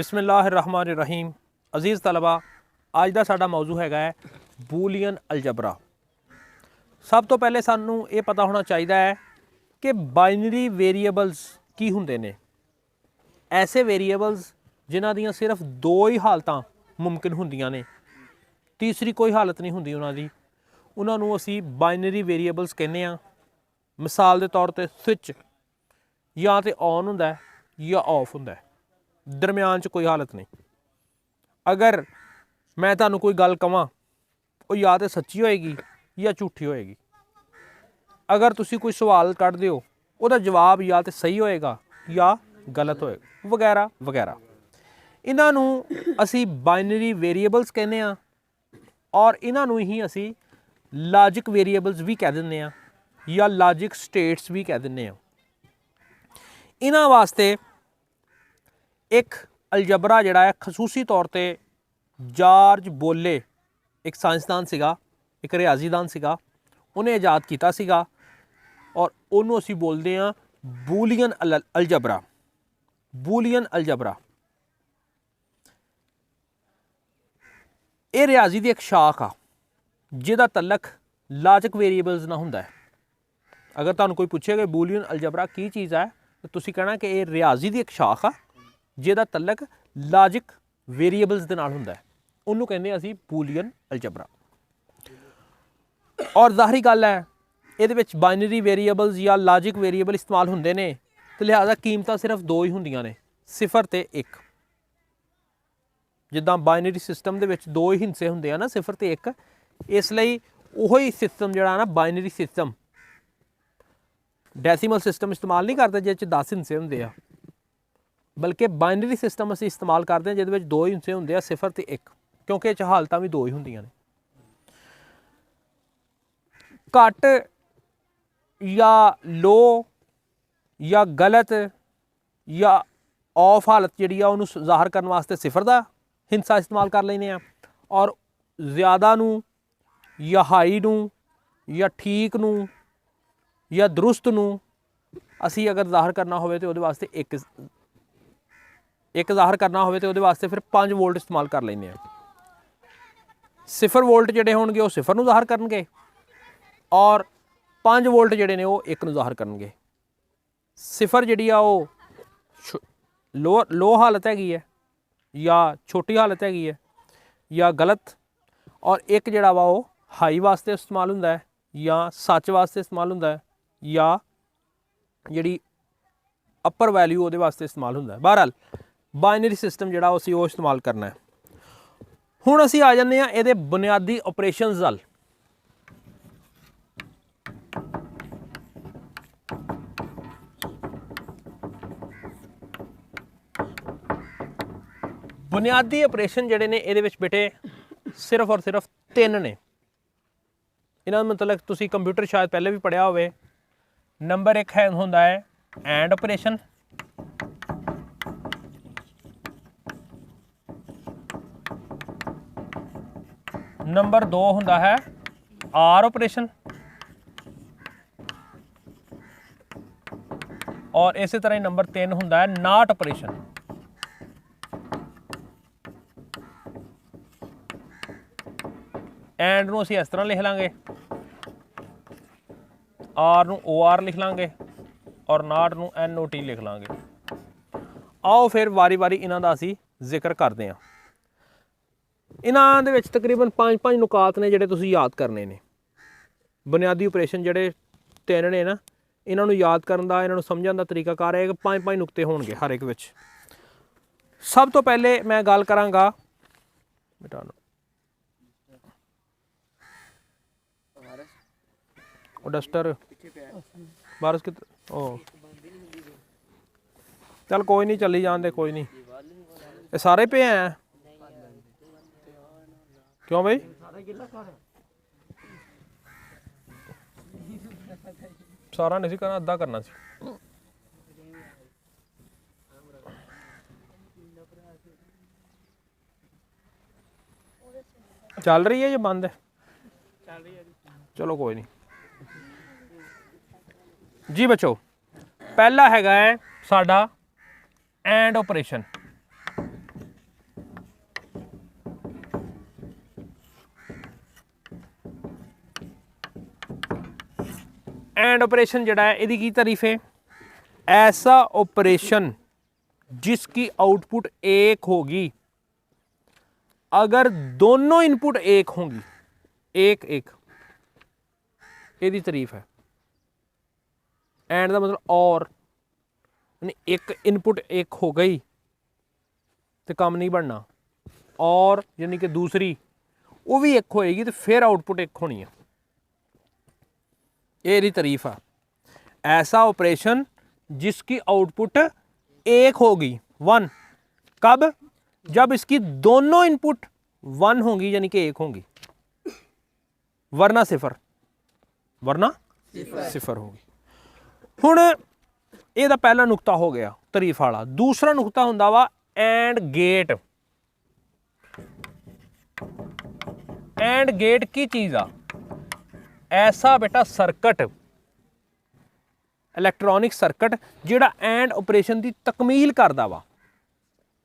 बिस्मिल्लाहिर्रहमानिर्रहीम। अजीज़ तलबा, अज का साडा मौजू है बूलियन अलजबरा। सब तो पहले सानू ये पता होना चाहिए है कि बाइनरी वेरीएबल्स की हुंदे ने। ऐसे वेरीएबल्स जिन्हां दियां सिर्फ दो ही हालतां मुमकिन हुंदियां ने, तीसरी कोई हालत नहीं हुंदी उन्हां दी। उन्हां नूं असीं बाइनरी वेरीएबल्स कहने आ। मिसाल के तौर पर स्विच या तो ऑन हुंदा है या ऑफ हुंदा है, दरम्यान च कोई हालत नहीं। अगर मैं तुहानूं कोई गल कवां वो या तो सच्ची होएगी या झूठी होएगी। अगर तुसीं कोई सवाल कढदे हो उहदा जवाब या तो सही होएगा या गलत होएगा, वगैरह वगैरह। इन्हां नूं असीं बाइनरी वेरीएबल्स कहने आ और इन्हां नूं ही असीं लॉजिक वेरीएबल्स भी कह दिंदे आ या लॉजिक स्टेट्स भी कह दिंदे आ। इन्हां वास्ते एक अलजबरा जिहड़ा है खसूसी तौर पर जार्ज बोले, एक साइंसदान सीगा, एक रियाजीदान सीगा, उन्हें ईजाद किया सीगा और उन्होंने असीं बोलते हैं बूलियन अलजबरा। बूलियन अलजबरा ये रियाजी की एक शाख आ जिहदा तलक लॉजिक वेरीएबल्स ना हुंदा है। अगर तुहानूं कोई पूछे कि बूलियन अलजबरा की चीज़ है तो तुसीं कहना कि ये रियाजी की एक शाख आ जिहदा तलक लॉजिक वेरीएबल्स दे नाल हुंदा है। उन्होंने कहते हैं असीं बूलियन अलजबरा। और ज़ाहरी गल है इहदे विच बाइनरी वेरीएबल्स या लॉजिक वेरीएबल इस्तेमाल हुंदे ने तो लिहाजा कीमतां सिर्फ दो ही हुंदियां ने, सिफर ते एक। जिद्दां बाइनरी सिस्टम दे विच दो ही हिस्से हुंदे आ ना, सिफर ते एक, इसलिए उही सिस्टम जिहड़ा ना बाइनरी सिस्टम, डेसीमल सिस्टम इस्तेमाल नहीं करते जिस 10 हिस्से हुंदे आ, बल्कि बाइनरी सिस्टम असीं इस्तेमाल करते हैं जिहदे विच दो ही हिस्से हुंदे आ, सिफर ते एक, क्योंकि इह 'च हालतां भी दो ही हुंदियां ने। घट या लो या गलत या ऑफ हालत जिहड़ी आ उहनूं ज़ाहिर करने वास्ते सिफर का हिस्सा इस्तेमाल कर लैंदे आ और ज़्यादा नूं या हाई नूं या ठीक नूं या दुरुस्त नूं असीं अगर ज़ाहिर करना होवे तो उहदे वास्ते एक ज़ाहिर करना होवे तो उहदे वास्ते फिर 5 वोल्ट इस्तेमाल कर लैंदे आ। सिफर वोल्ट जिहड़े होणगे वो सिफर नूं ज़ाहिर करनगे और 5 वोल्ट जिहड़े ने वो एक नूं ज़ाहिर करनगे। सिफर जिहड़ी आ वो लो हालत हैगी है या छोटी हालत हैगी है या गलत, और एक जिहड़ा वा वो हाई वास्ते इस्तेमाल हुंदा है या सच वास्ते इस्तेमाल हुंदा है या जिहड़ी अपर वैल्यू उहदे वास्ते इस्तेमाल हुंदा है। बहरहाल बाइनरी सिस्टम जिहड़ा असीं वो इस्तेमाल करना है। हुण असीं आ जांदे आ इहदे बुनियादी ऑपरेशनस वल। बुनियादी ऑपरेशन जिहड़े ने इहदे विच बेटे सिर्फ और सिर्फ 3 ने। इन्हां मतलब तुसीं कंप्यूटर शायद पहले भी पढ़िया होवे। नंबर 1 है हुंदा है एंड ऑपरेशन, नंबर 2 हुंदा है आर ऑपरेशन और इस तरह ही नंबर 3 हुंदा है नॉट ऑपरेशन। एंड नूं असीं इस तरह लिख लांगे, आर नूं ओ आर लिख लांगे और नाट नूं एन ओ टी लिख लांगे। आओ फिर वारी वारी इन्हां दा असीं जिक्र करते हैं। इन्हां दे विच तकरीबन 5 नुकात ने जिहड़े तुसीं याद करने ने। बुनियादी ऑपरेशन जिहड़े 3 ने ना, इन्हां नूं याद करन दा, इन्हां नूं समझण दा तरीकाकार है कि 5 नुकते होणगे हर एक विच। सब तो पहले मैं गल करांगा डस्टर बारिश कित ओ चल कोई नहीं, चली जान दे, कोई नहीं। ये सारे पे हैं क्यों भाई? सारा नहीं करना, अद्धा करना सी। चल रही है ये बंद है? चलो कोई नहीं जी बच्चों। पहला हैगा है साडा एंड ऑपरेशन। एंड ऑपरेशन जड़ा है इहदी की तारीफ है, ऐसा ऑपरेशन जिसकी आउटपुट एक होगी अगर दोनों इनपुट एक होंगी, एक एक, इहदी तारीफ है। एंड का मतलब और, यानी एक इनपुट एक हो गई तो काम नहीं बनना, और यानी कि दूसरी वो भी एक होएगी तो फिर आउटपुट एक होनी है। ये तारीफ है, ऐसा ऑपरेशन जिसकी आउटपुट एक होगी, वन, कब? जब इसकी दोनों इनपुट वन होंगी यानी कि एक होंगी, वरना सिफर, वरना सिफर होगी। हुण ਇਹਦਾ पहला नुकता हो गया तारीफ वाला। दूसरा नुकता हुंदा वा एंड गेट। एंड गेट की चीज़ आ? ऐसा बेटा सर्किट, इलैक्ट्रॉनिक सर्किट जिहड़ा एंड ऑपरेशन की तकमील करदा वा।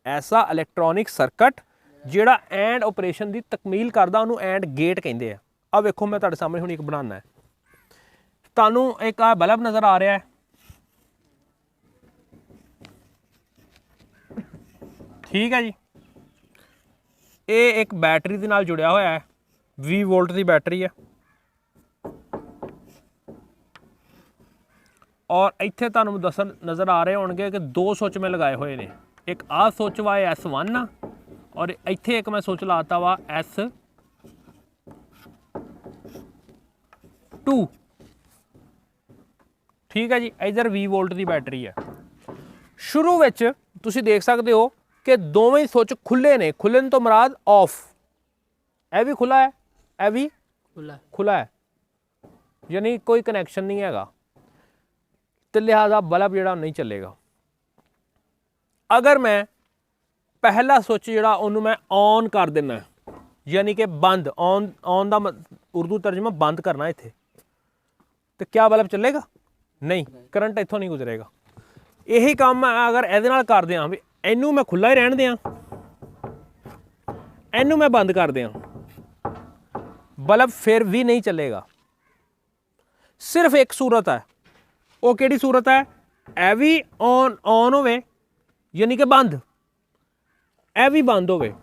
ऐसा इलैक्ट्रॉनिक सर्किट जिहड़ा एंड ऑपरेशन की तकमील करदा उहनूं एंड गेट कहंदे आ। आ वेखो मैं तुहाडे सामने हुण एक बनाना है, तुहानूं एक आ बल्ब नज़र आ रहा है, ठीक है जी। ये एक बैटरी के नाल जुड़िया होया है, 20 वोल्ट की बैटरी है, और इत्थे तुहानूं दसन नज़र आ रहे होणगे कि दो सुच में लगाए हुए ने। एक आ सुच वा S1 आ, और इत्थे एक मैं सुच लाता वा S2। ठीक है जी। इधर 20 वोल्ट की बैटरी है। शुरू विच तुसीं देख सकते हो कि दोवें ही सुच खुले ने। खुलन तो मराद ऑफ, यह भी खुला है, यह भी खुला है, यानी कोई कनैक्शन नहीं हैगा, तो लिहाजा बल्ब जिहड़ा नहीं चलेगा। अगर मैं पहला सुच जिहड़ा उन्होंने मैं ऑन कर देना, यानी कि बंद, ऑन, ऑन का उर्दू तर्जमा बंद करना इत्थे, तो क्या बल्ब चलेगा? नहीं, करंट इत्थों नहीं गुजरेगा। यही काम मैं अगर इहदे नाल कर दियां भी इनू मैं खुला ही रहन दियां, इनू मैं बंद कर दियां, बल्ब फिर भी नहीं चलेगा। सिर्फ एक सूरत है, वो किहड़ी सूरत है? ए भी ऑन ऑन होवे यानी कि बंद, ए भी बंद होवे।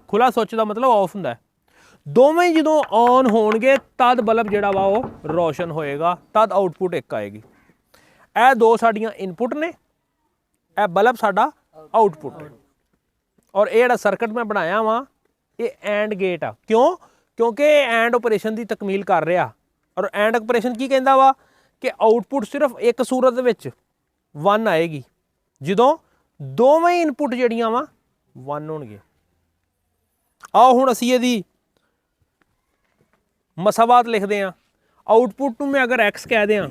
खुला सुच का मतलब ऑफ हुंदा है। दोवें जदों ऑन होणगे तद बल्ब जिहड़ा वा वो रोशन होएगा, तद आउटपुट एक आएगी। ए दो साडियां इनपुट ने, ए बल्ब साडा आउटपुट है, और ये सर्किट मैं बनाया वा ये एंड गेट आ। क्यों? क्योंकि एंड ऑपरेशन की तकमील कर रहा, और एंड ऑपरेशन की कहता वा कि आउटपुट सिर्फ एक सूरत विच वन आएगी जदों दोवें इनपुट जिहड़ियां वा वन होणगे। आओ हुण असीं इहदी मसावात लिखते हैं। आउटपुट नूं मैं अगर एक्स कह दियां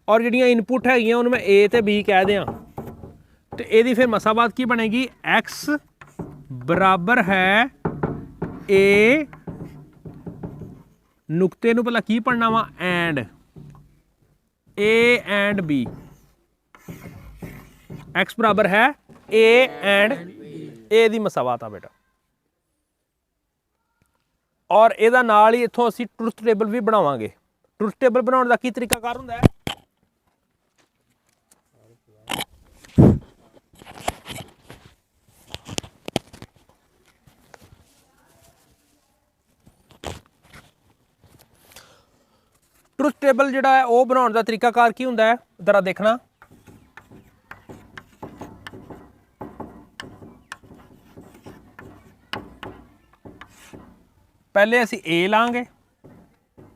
और जिहड़ियां इनपुट हैगियां उन्हें मैं ए ते बी कह दियां, तो यदि फिर मसावात की बनेगी? एक्स बराबर है ए, नुकते नूं पहला की पढ़ना वा? And, A and B. X बराबर है ए एंड ए दी मसावात आ बेटा। और ਇਹਦਾ ਨਾਲ ही इत्थों ਅਸੀਂ ट्रुथ टेबल भी बनावांगे। ट्रुथ टेबल बनाने का की तरीकाकार हुंदा है? ट्रुथ टेबल जिहड़ा है वो बनाने का तरीकाकार की हुंदा है? जरा देखना, पहले असी ए लाँगे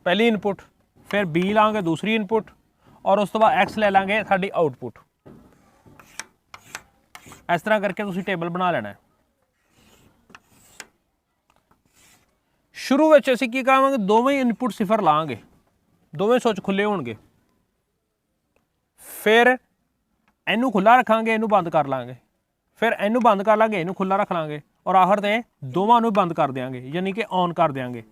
पहली इनपुट, फिर बी लाँगे दूसरी इनपुट, और उस तो बाद एक्स ले लाँगे साडी आउटपुट। इस तरह करके तुसीं टेबल बना लेना है। शुरू में असीं की करांगे? दोवें इनपुट सिफर लाँगे, दोवें सुच खुले होणगे, फिर इनू खुला रखांगे, इनू बंद कर लाँगे, फिर इनू बंद कर लाँगे, इनू खुला रख लाँगे, और आखिर ते दोवां नूं बंद कर देंगे, यानी कि ऑन कर देंगे।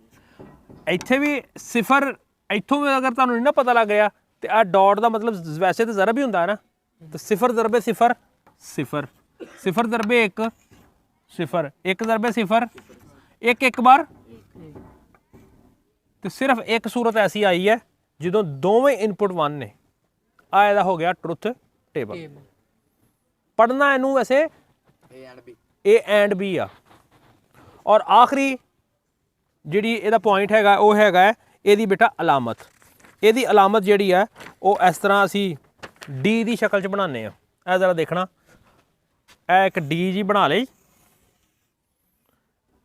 इत्थे भी सिफर, इत्थों भी अगर तुहानूं नहीं ना पता लग गया तो आ डॉट का मतलब वैसे तो ज़रब ही हुंदा है ना, तो सिफर दरबे सिफर सिफर, सिफर दरबे एक सिफर, एक दरबे सिफर, एक एक बार। तो सिर्फ एक सूरत ऐसी आई है ਜਦੋਂ ਦੋਵੇਂ ਇਨਪੁਟ 1 ਨੇ, ਆ ਇਹਦਾ ਹੋ ਗਿਆ ਟਰੁਥ ਟੇਬਲ। ਪੜ੍ਹਨਾ ਇਹਨੂੰ ਵੈਸੇ A ਐਂਡ B ਆ। ਔਰ ਆਖਰੀ ਜਿਹੜੀ ਇਹਦਾ ਪੁਆਇੰਟ ਹੈਗਾ ਉਹ ਹੈਗਾ ਇਹਦੀ ਬੇਟਾ ਅਲਾਮਤ। ਇਹਦੀ ਅਲਾਮਤ ਜਿਹੜੀ ਹੈ ਉਹ ਇਸ ਤਰ੍ਹਾਂ ਅਸੀਂ D ਦੀ ਸ਼ਕਲ 'ਚ ਬਣਾਉਂਦੇ ਆ। ਇਹ ਜ਼ਰਾ ਦੇਖਣਾ, ਇਹ ਇੱਕ D ਜੀ ਬਣਾ ਲਈ,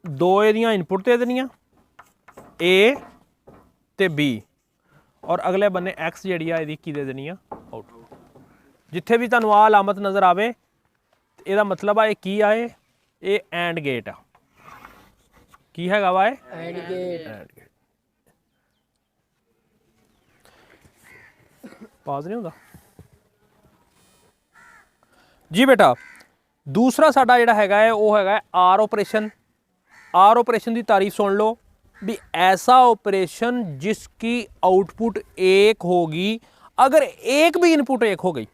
ਦੋ ਇਹਦੀਆਂ ਇਨਪੁਟ ਦੇ ਦੇਣੀਆਂ A ਤੇ B, ਔਰ ਅਗਲੇ ਬੰਨੇ X ਜਿਹੜੀ ਆ ਇਹਦੀ ਕੀ ਦੇ ਦੇਣੀ ਆ, ਆਊਟਪੁੱਟ। ਜਿੱਥੇ ਵੀ ਤੁਹਾਨੂੰ ਆਹ ਅਲਾਮਤ ਨਜ਼ਰ ਆਵੇ ਇਹਦਾ ਮਤਲਬ ਆ ਇਹ ਕੀ ਆ, ਇਹ ਐਂਡ ਗੇਟ ਆ। ਕੀ ਹੈਗਾ ਵਾ ਇਹ, ਐਂਡ ਗੇਟ। ਪਾਜ਼ ਨਹੀਂ ਹੁੰਦਾ ਜੀ ਬੇਟਾ। दूसरा साडा जिहड़ा हैगा है वो हैगा आर ऑपरेशन। आर ऑपरेशन की तारीफ सुन लो भी, ऐसा ऑपरेशन जिसकी आउटपुट एक होगी अगर एक भी इनपुट एक हो गई।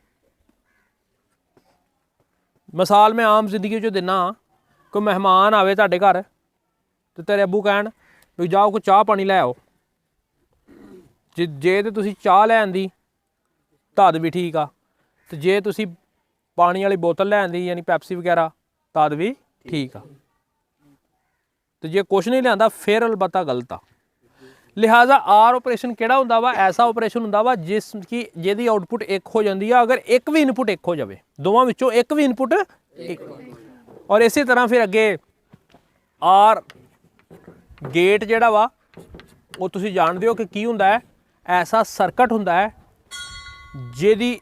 मिसाल मैं आम जिंदगी जो देना, कोई मेहमान आवे तुहाडे घर तो तेरे अब्बू कहन भी जाओ कोई चाह पानी लै आओ, जे तो तुसीं चाह लैन दी तद भी ठीक आ, तो जे तुसीं पानी वाली बोतल लैन दी यानी पैप्सी वगैरह तद भी ठीक आ, तो जे कुछ नहीं लिया फिर अलबत्ता गलत आ। लिहाजा आर ऑपरेशन किहड़ा हुंदा वा, ऐसा ऑपरेशन हुंदा वा जिसकी जिहदी आउटपुट एक हो जाती है अगर एक भी इनपुट एक हो जाए, दोवां विचों एक भी इनपुट एक। और इसी तरह फिर अगे आर गेट जिहड़ा वा वो तुसीं जाणदे हो कि की हुंदा है, ऐसा सर्किट हुंदा है जिहदी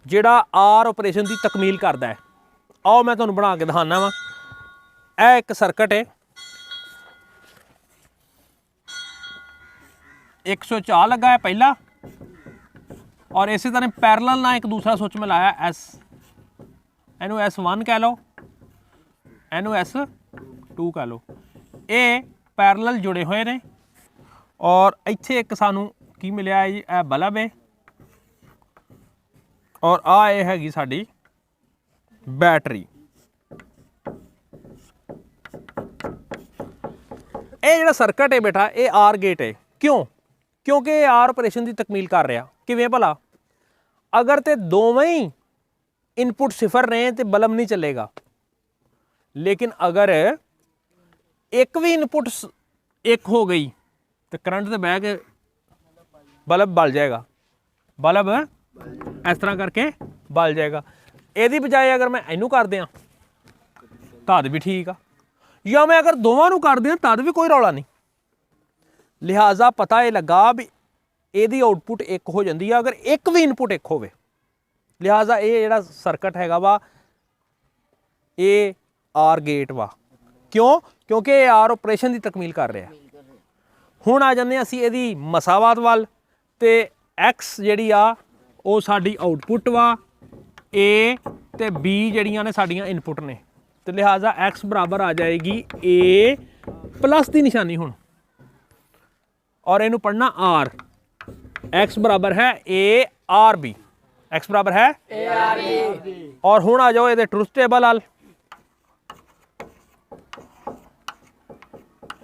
जिहड़ा आर ऑपरेशन की तकमील करता है। आओ मैं तुहानूं बना के दिखाना वा, यह एक सर्किट है, 104 लगा है पहला, और इसी तरह पैरेलल ना एक दूसरा स्विच में लाया एस, इनू S1 कह लो, इनू S2 कह लो। ये पैरेलल जुड़े हुए ने, और इत्थे एक सानू की मिलिया है जी, यह बल्ब है, और आ ये हैगी साडी बैटरी। ये जिहड़ा सर्किट है बेटा ये आर गेट है। क्यों? क्योंकि ये आर ऑपरेशन की तकमील कर रहा। किवें भला, अगर तो दोवें ही इनपुट सिफर रहे तो बल्ब नहीं चलेगा, लेकिन अगर एक भी इनपुट एक हो गई तो करंट से बह के बल्ब बल जाएगा, बल्ब इस तरह करके बल जाएगा। यदि बजाय अगर मैं इनू कर दियाँ तद भी ठीक आ, या मैं अगर दोवां कर दियाँ तद भी कोई रौला नहीं। लिहाजा पता ये लगा भी यदि आउटपुट एक हो जाती है अगर एक भी इनपुट एक होवे। लिहाजा ये जिहड़ा सर्किट हैगा वा ये आर गेट वा। क्यों? क्योंकि ये आर ऑपरेशन की तकमील कर रहा है। हुण आ जाने असीं इहदी मसावात वाल, ते एक्स जिहड़ी आ ਉਹ ਸਾਡੀ आउटपुट वा, ए ते B ਜਿਹੜੀਆਂ ਨੇ ਸਾਡੀਆਂ इनपुट ने, तो लिहाजा X बराबर आ जाएगी A प्लस की निशानी हुण, और इनू पढ़ना R। X बराबर है A R B, X बराबर है A R B। और हुण आ जाओ ये ट्रुथ टेबल वाल।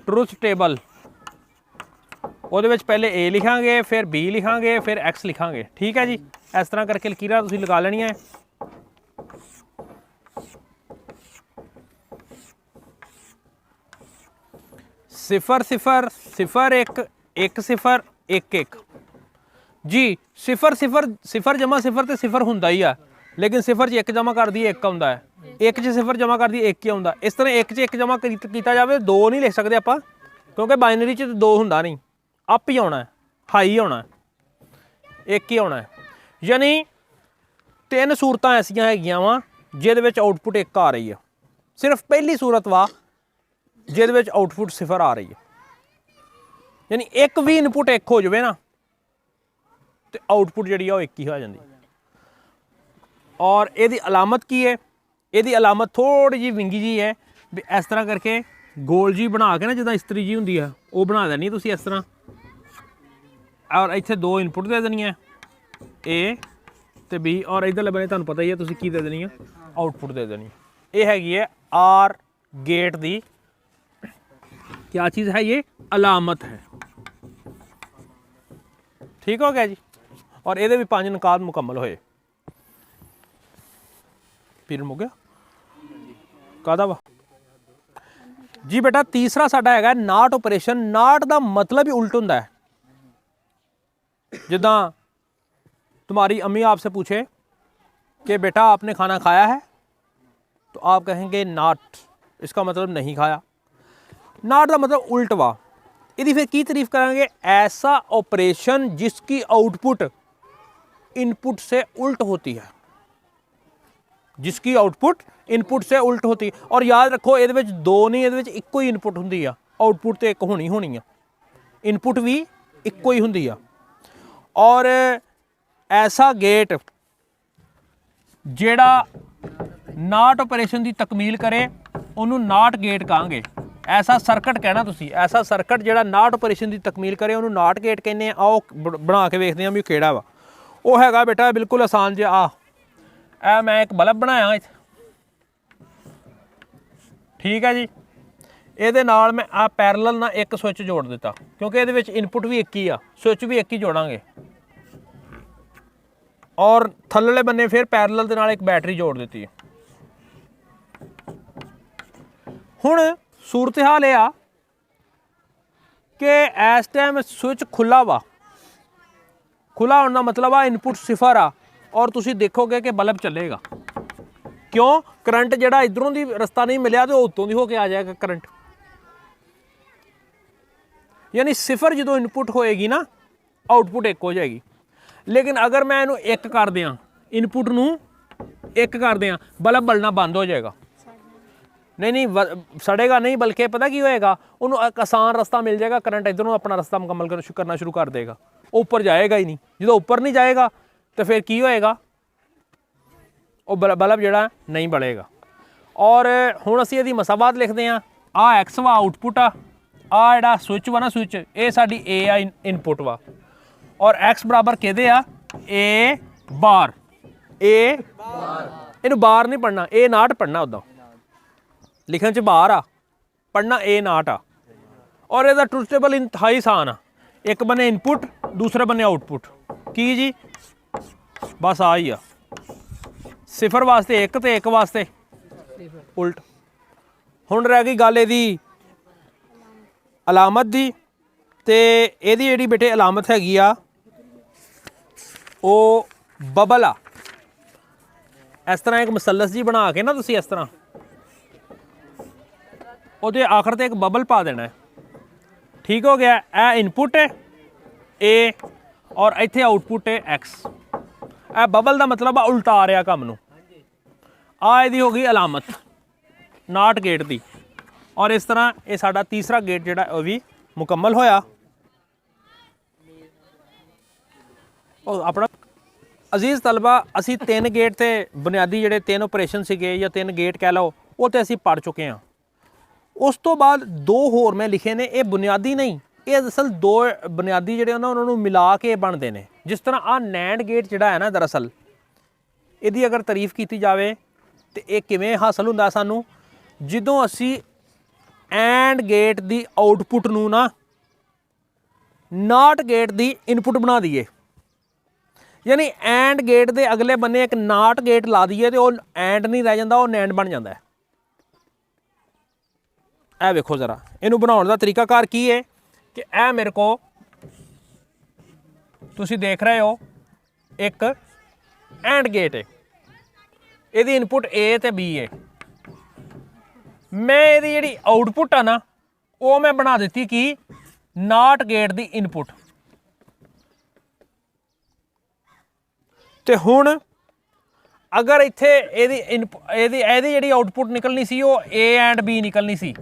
ट्रुथ टेबल ਉਹਦੇ ਵਿੱਚ ਪਹਿਲੇ A ਲਿਖਾਂਗੇ, ਫਿਰ B ਲਿਖਾਂਗੇ, ਫਿਰ X ਲਿਖਾਂਗੇ। ठीक है जी, इस तरह करके लकीरां तुसीं लगा लेनियां है। सिफर सिफर सिफर एक, एक सिफर एक एक जी। सिफर सिफर सिफर जमा सिफर तो सिफर हुंदा ही आ, लेकिन सिफर च एक जमा कर दी एक आउंदा है, एक च सिफर जमा कर दी एक ही आउंदा। इस तरह एक च एक जमा कीता जावे, दो नहीं लिख सकते आपां, क्योंकि बाइनरी च दो हुंदा नहीं, अप ही आना है, हाई आना है, एक ही आना है। यानी तीन सूरतां ऐसियां हैगियां वा जिहदे विच आउटपुट एक आ रही है। सिर्फ पहली सूरत वा जिहदे विच आउटपुट सिफर आ रही है, यानी एक भी इनपुट एक हो जाए ना तो आउटपुट जिहड़ी आ एक ही हो जाती। और इहदी अलामत की है? इहदी अलामत थोड़ी जी विंगी जी है, इस तरह करके गोल जी बना के ना जिद्दां इस्तरी जी हुंदी है वो बना देनी तुसीं इस तरह, और इत्थे दो इनपुट दे देनी है ए ते बी, और इधरले बने तुहानूं पता ही है तुसीं की दे देनी है, आउटपुट दे देनी है। ये हैगी है आर गेट दी क्या चीज़ है, ये अलामत है। ठीक हो गया जी। और ये भी 5 निकाल मुकम्मल होए। फिर हो गया कादा वा जी बेटा। तीसरा साडा हैगा नाट ऑपरेशन। नाट का मतलब ही उल्ट हुंदा है। जिदा तुम्हारी अम्मी आपसे पूछे कि बेटा आपने खाना खाया है, तो आप कहेंगे नाट, इसका मतलब नहीं खाया। नाट का मतलब उल्ट वा। यदि फिर की तारीफ करेंगे? ऐसा ऑपरेशन जिसकी आउटपुट इनपुट से उल्ट होती है, जिसकी आउटपुट इनपुट से उल्ट होती है। और याद रखो ये दो नहीं, ये इक्को ही इनपुट होंगी आ। आउटपुट तो एक होनी है, इनपुट भी इक्को ही होंगी आ। और ऐसा गेट जेड़ा नाट ऑपरेशन की तकमील करे उन्होंने नाट गेट कहांगे। ऐसा सर्किट कहना तुसी, ऐसा सर्किट जेड़ा नाट ऑपरेशन की तकमील करे उन्होंने नाट गेट कहने। आओ बना के वेखते हैं भी केड़ा वा। वो हैगा बेटा बिल्कुल आसान जिहा। आ मैं एक बल्ब बनाया इत्थे, ठीक है जी। ये नाल मैं आ पैरलल ना एक स्विच जोड़ दिता, क्योंकि ये इनपुट भी एक ही आ, स्विच भी एक ही जोड़ांगे। और थल्ले बन्ने फिर पैरलल दे नाल एक बैटरी जोड़ दी है। हुण सूरत हाल यह आ कि इस टाइम स्विच खुला वा। खुला होने का मतलब आ इनपुट सिफर आ, और तुसी देखोगे कि बल्ब चलेगा। क्यों? करंट जिहड़ा इधरों दी रस्ता नहीं मिलिया तो उत्तों दी होके आ जाएगा करंट। यानी सिफर जो इनपुट होएगी ना, आउटपुट एक हो जाएगी। लेकिन अगर मैं इनू एक कर दियाँ, इनपुट नू एक कर दियाँ, बल्ब बलना बंद हो जाएगा। नहीं सड़ेगा नहीं, बल्कि पता की होएगा, उन्होंने एक आसान रास्ता मिल जाएगा, करंट इधरों अपना रास्ता मुकम्मल करना शुरू कर देगा। ऊपर जाएगा ही नहीं। जो ऊपर नहीं जाएगा तो फिर की होएगा? वो बल्ब जड़ा नहीं बलेगा। और हुण असीं इहदी मसाबात लिखते हैं। आ एक्स वा आउटपुट आ जिहड़ा स्विच वा ना, स्विच ये साडी ए आ इनपुट वा, और एक्स बराबर किहदे आ? ए बार। ए इनू बार नहीं पढ़ना, ए नाट पढ़ना। उदा लिखण च बार आ, पढ़ना ए नाट आ। और इसका ट्रुथ टेबल इंतहाई आसान आ। एक बने इनपुट, दूसरे बने आउटपुट। की जी? बस आ ही आ। सिफर वास्ते एक तो एक वास्ते उल्ट। हुण रह गई गल इहदी अलामत दी। ते इहदी जिहड़ी बेटे अलामत हैगी आ वो बबल आ। इस तरह एक मसलस जी बना के ना तुसीं इस तरह ਉਹਦੇ आखिर ते एक बबल पा देना है। ठीक हो गया? ए इनपुट है ए और इत्थे आउटपुट है एक्स। ए बबल का मतलब उल्टा आ रहा काम नूं। आ इहदी हो गई अलामत नाट गेट दी। और इस तरह ये साडा तीसरा गेट जिहड़ा वो भी मुकम्मल होया। अपना अजीज़ तलबा असी 3 गेट ते बुनियादी जिहड़े 3 ऑपरेशन सीगे या 3 गेट कह लो वो तो असी पढ़ चुके हैं। उस तो बाद 2 होर मैं लिखे ने, ये बुनियादी नहीं, ये दरअसल 2 बुनियादी जिहड़े ना उन्होंने मिला के बनते हैं। जिस तरह आ नैंड गेट जिहड़ा है ना, दरअसल इहदी अगर तारीफ की जाए तो ये किवें हासिल हुंदा सानू, जदों असी एंड गेट दी आउटपुट नू ना नाट गेट दी इनपुट बना दईए। यानी एंड गेट दे अगले बन्ने एक नाट गेट ला दईए तो वह एंड नहीं रह जाता, वह नैंड बन जाता है। ए वेखो जरा इनू बनाने का तरीकाकार की है कि ए मेरे को तुसी देख रहे हो एक एंड गेट है, यदि इनपुट ए ते बी है। मैं यदि जिहड़ी आउटपुट है ना वो मैं बना दी कि नाट गेट दी इनपुट। तो हुण अगर इत्थे एदी जिहड़ी आउटपुट निकलनी सी वो ए एंड बी निकलनी सी,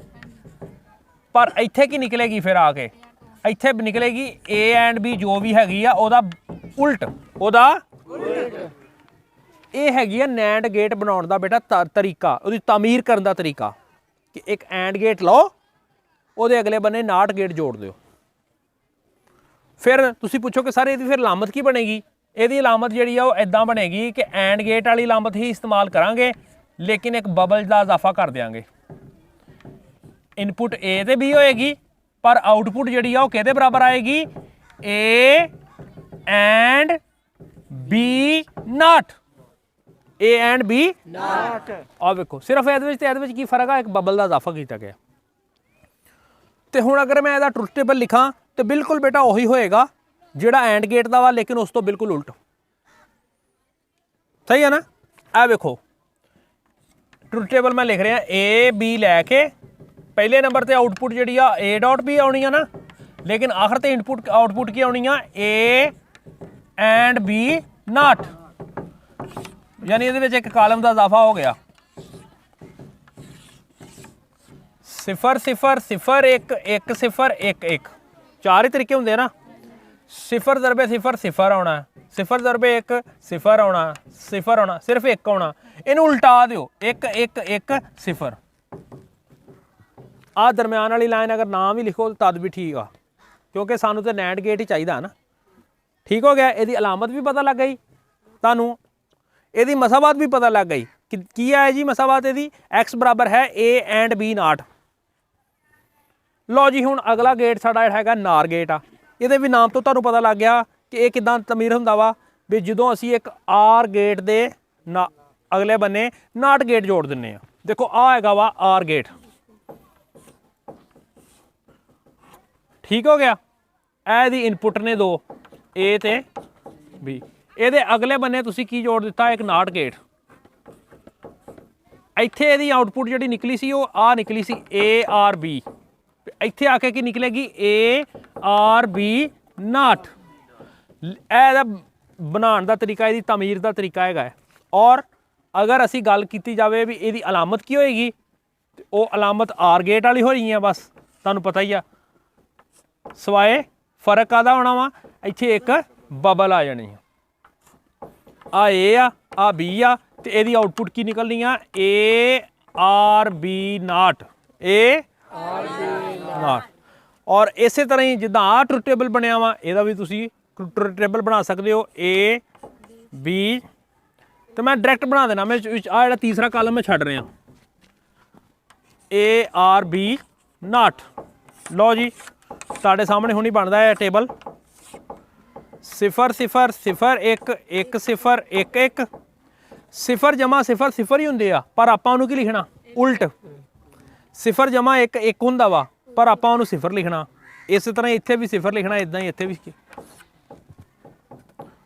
पर इत्थे की निकलेगी फिर आके इत्थे निकलेगी ए एंड बी जो भी हैगी आ ओदा उल्ट। ओदा ये हैगी आ नैंड गेट बनाउण दा बेटा तरीका, ओदी तामीर करन दा तरीका कि एक एंड गेट लो ओदे अगले बन्ने नाट गेट जोड़ दिओ। फिर तुसी पुछो कि सर इहदी फिर लामत की बनेगी? इहदी लामत जिहड़ी आ ओह इदां बनेगी कि एंड गेट वाली लामत ही इस्तेमाल करांगे, लेकिन एक बबल का इजाफा कर देंगे। इनपुट ए ते बी होएगी, पर आउटपुट जिहड़ी आ ओह किहदे बराबर आएगी? A and B not, A and B not. ਆ ਵੇਖੋ ਸਿਰਫ ਇਹਦੇ ਵਿੱਚ ਤੇ ਇਹਦੇ ਵਿੱਚ ਕੀ ਫਰਕ ਆ, ਇੱਕ ਬਬਲ ਦਾ ਇਜ਼ਾਫਾ ਕੀਤਾ ਗਿਆ। ਤੇ ਹੁਣ ਅਗਰ ਮੈਂ ਇਹਦਾ ਟਰੁਥ ਟੇਬਲ ਲਿਖਾਂ ਤੇ ਬਿਲਕੁਲ ਬੇਟਾ ਉਹੀ ਹੋਏਗਾ ਜਿਹੜਾ ਐਂਡ ਗੇਟ ਦਾ ਵਾ, ਲੇਕਿਨ ਉਸ ਤੋਂ ਬਿਲਕੁਲ ਉਲਟ। ਸਹੀ ਹੈ ਨਾ? ਇਹ ਵੇਖੋ ਟਰੁਥ ਟੇਬਲ ਮੈਂ ਲਿਖ ਰਿਹਾ A B ਲੈ ਕੇ ਪਹਿਲੇ ਨੰਬਰ ਤੇ ਆਊਟਪੁੱਟ ਜਿਹੜੀ ਆ A ਡਾਟ B ਆਉਣੀ ਆ ਨਾ, ਲੇਕਿਨ ਆਖਰ ਤੇ ਇਨਪੁੱਟ ਆਊਟਪੁੱਟ ਕੀ ਆਉਣੀ ਆ, A ਐਂਡ B ਨਾਟ, ਯਾਨੀ ਇਹਦੇ ਵਿੱਚ ਇੱਕ ਕਾਲਮ ਦਾ ਇਜ਼ਾਫਾ ਹੋ ਗਿਆ। 0 0 0 1 1 0 1 1, ਚਾਰ ਹੀ ਤਰੀਕੇ ਹੁੰਦੇ ਆ ਨਾ। 0 ਦਰਬੇ 0 0 ਆਉਣਾ, 0 ਦਰਬੇ 1 0 ਆਉਣਾ, 0 ਆਉਣਾ, ਸਿਰਫ 1 ਆਉਣਾ। ਇਹਨੂੰ ਉਲਟਾ ਦਿਓ 1 1 1 0। ਆਹ ਦਰਮਿਆਨ ਵਾਲੀ ਲਾਈਨ ਅਗਰ ਨਾ ਵੀ ਲਿਖੋ ਤਦ ਵੀ ਠੀਕ ਆ, ਕਿਉਂਕਿ ਸਾਨੂੰ ਤਾਂ ਨੈਂਡ ਗੇਟ ਹੀ ਚਾਹੀਦਾ ਨਾ। ਠੀਕ ਹੋ ਗਿਆ। ਇਹਦੀ ਅਲਾਮਤ ਵੀ ਪਤਾ ਲੱਗ ਗਈ ਤੁਹਾਨੂੰ, ਇਹਦੀ ਮਸਾਵਾਤ ਵੀ ਪਤਾ ਲੱਗ ਗਈ ਕਿ ਕੀ ਹੈ ਜੀ ਮਸਾਵਾਤ ਇਹਦੀ, x ਬਰਾਬਰ ਹੈ A ਐਂਡ B ਨਾਟ। ਲਓ ਜੀ ਹੁਣ ਅਗਲਾ ਗੇਟ ਸਾਡਾ ਜਿਹੜਾ ਹੈਗਾ ਨਾਰ ਗੇਟ ਆ। ਇਹਦੇ ਵੀ ਨਾਮ ਤੋਂ ਤੁਹਾਨੂੰ ਪਤਾ ਲੱਗ ਗਿਆ ਕਿ ਇਹ ਕਿੱਦਾਂ ਤਮੀਰ ਹੁੰਦਾ ਵਾ, ਵੀ ਜਦੋਂ ਅਸੀਂ ਇੱਕ ਆਰ ਗੇਟ ਦੇ ਨਾ ਅਗਲੇ ਬੰਨੇ ਨਾਟ ਗੇਟ ਜੋੜ ਦਿੰਦੇ ਆ। ਦੇਖੋ ਆਹ ਹੈਗਾ ਵਾ ਆਰ ਗੇਟ। ਠੀਕ ਹੋ ਗਿਆ। ਇਹ ਦੀ ਇਨਪੁੱਟ ਨੇ ਦੋ, A ਤੇ B। ਇਹਦੇ ਅਗਲੇ ਬੰਨੇ ਤੁਸੀਂ ਕੀ ਜੋੜ ਦਿੱਤਾ, ਇੱਕ ਨਾਟ ਗੇਟ। ਇੱਥੇ ਇਹਦੀ ਆਊਟਪੁੱਟ ਜਿਹੜੀ ਨਿਕਲੀ ਸੀ ਉਹ ਆ ਨਿਕਲੀ ਸੀ A ਆਰ B। ਇੱਥੇ ਆ ਕੇ ਕੀ ਨਿਕਲੇਗੀ, A ਆਰ B ਨਾਟ। ਇਹਦਾ ਬਣਾਉਣ ਦਾ ਤਰੀਕਾ, ਇਹਦੀ ਤਮੀਰ ਦਾ ਤਰੀਕਾ ਹੈਗਾ। ਔਰ ਅਗਰ ਅਸੀਂ ਗੱਲ ਕੀਤੀ ਜਾਵੇ ਵੀ ਇਹਦੀ ਅਲਾਮਤ ਕੀ ਹੋਏਗੀ, ਤੇ ਉਹ ਅਲਾਮਤ ਆਰ ਗੇਟ ਵਾਲੀ ਹੋਣੀ ਆ। ਬਸ ਤੁਹਾਨੂੰ ਪਤਾ ਹੀ ਆ, ਸਵਾਏ ਫਰਕ ਕਾਹਦਾ ਹੋਣਾ ਵਾ, ਇੱਥੇ ਇੱਕ ਬਬਲ ਆ ਜਾਣੀ ਆ। ਆ A ਆ B ਆ, ਤੇ ਇਹਦੀ ਆਊਟਪੁੱਟ ਕੀ ਨਿਕਲਣੀ ਆ, A or B not, A or B not. ਔਰ ਇਸੇ ਤਰ੍ਹਾਂ ਹੀ ਜਿੱਦਾਂ ਆਹ ਟਰੁਥ ਟੇਬਲ ਬਣਿਆ ਵਾ, ਇਹਦਾ ਵੀ ਤੁਸੀਂ ਟਰੁਥ ਟੇਬਲ ਬਣਾ ਸਕਦੇ ਹੋ, A B। ਤੇ ਮੈਂ ਡਾਇਰੈਕਟ ਬਣਾ ਦੇਣਾ, ਮੈਂ ਆ ਜਿਹੜਾ ਤੀਸਰਾ ਕਾਲਮ ਮੈਂ ਛੱਡ ਰਿਹਾ, A ਆਰ B ਨਾਟ। ਲਓ ਜੀ ਤੁਹਾਡੇ ਸਾਹਮਣੇ ਹੁਣੀ ਬਣਦਾ ਹੈ ਟੇਬਲ। 0 0 0 1 1 0 1 1। 0 ਜਮਾ 0 0 ਹੀ ਹੁੰਦੇ ਆ, ਪਰ ਆਪਾਂ ਉਹਨੂੰ ਕੀ ਲਿਖਣਾ, ਉਲਟ। 0 ਜਮਾ 1 1 ਹੁੰਦਾ ਵਾ, ਪਰ ਆਪਾਂ ਉਹਨੂੰ 0 ਲਿਖਣਾ। ਇਸੇ ਤਰ੍ਹਾਂ ਇੱਥੇ ਵੀ 0 ਲਿਖਣਾ, ਇਦਾਂ ਹੀ ਇੱਥੇ ਵੀ।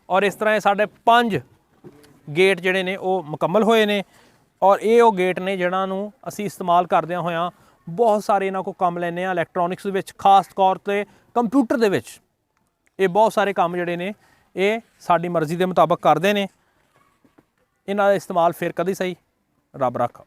ਔਰ ਇਸ ਤਰ੍ਹਾਂ ਇਹ ਸਾਡੇ 5 ਗੇਟ ਜਿਹੜੇ ਨੇ ਉਹ ਮੁਕੰਮਲ ਹੋਏ ਨੇ। ਔਰ ਇਹ ਉਹ ਗੇਟ ਨੇ ਜਿਹਨਾਂ ਨੂੰ ਅਸੀਂ ਇਸਤੇਮਾਲ ਕਰਦਿਆਂ ਹੋਇਆਂ ਬਹੁਤ ਸਾਰੇ ਇਹਨਾਂ ਕੋਲ ਕੰਮ ਲੈਂਦੇ ਹਾਂ ਇਲੈਕਟ੍ਰੋਨਿਕਸ ਦੇ ਵਿੱਚ, ਖਾਸ ਤੌਰ 'ਤੇ ਕੰਪਿਊਟਰ ਦੇ ਵਿੱਚ। ਇਹ ਬਹੁਤ ਸਾਰੇ ਕੰਮ ਜਿਹੜੇ ਨੇ ਇਹ ਸਾਡੀ ਮਰਜ਼ੀ ਦੇ ਮੁਤਾਬਕ ਕਰਦੇ ਨੇ। ਇਹਨਾਂ ਦਾ ਇਸਤੇਮਾਲ ਫਿਰ ਕਦੀ ਸਹੀ। ਰੱਬ ਰੱਖਾ।